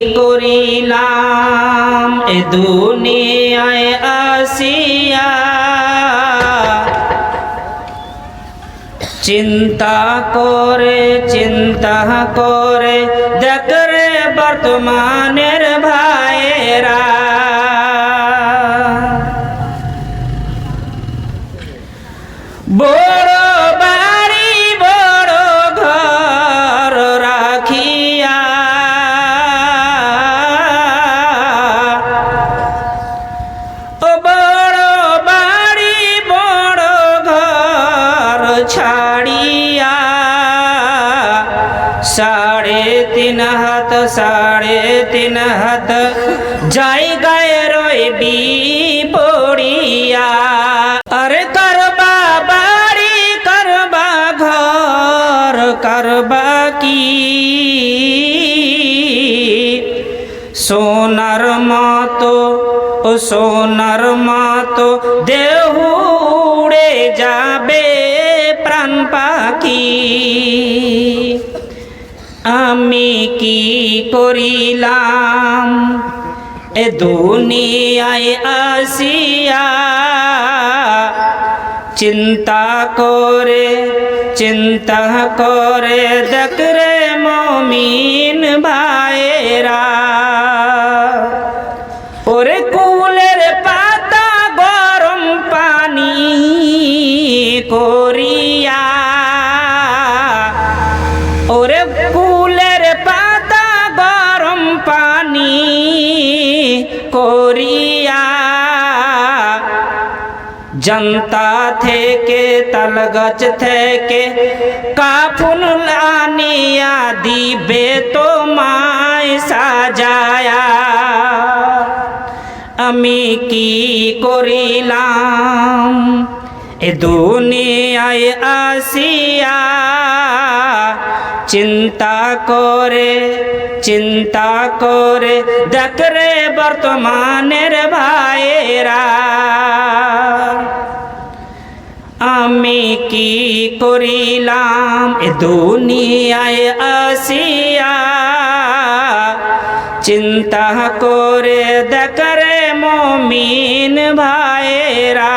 করিলাম এ দুনিয়ায় আসিয়া, চিন্তা করে দেখ রে বর্তমানের ভাইয়েরা, বড় বাড়ি বড় ঘর রাখিয়া, ও বড় বাড়ি বড় ঘর ছাড়িয়া, 3.5 হাত জায়গায় রইবি পড়িয়া। আরে করবা বাড়ি করবা ঘর করবা কি, সোনার মতো দেহ উড়ে যাবে প্রাণ পাখি। আমি কি করিলাম এ দুনিয়ায় আসিয়া, চিন্তা করে দেখ রে মুমিন ভাইয়েরা, ওরে কুলের পাতা গরম পানি করিয়া, ওরে কুলের পাতা গরম পানি করিয়া, জনতা থেকে তালগাছ থেকে কাফন আনিয়া দিবে তোমায় সাজায়া। আমি কি করিলাম এ দুনিয়ায় আসিয়া, চিন্তা করে দেখ রে বর্তমানের ভাইয়েরা, আমি কি করিলাম এ দুনিয়ায় আসিয়া, চিন্তা করে দেখ রে মুমিন ভাইয়েরা।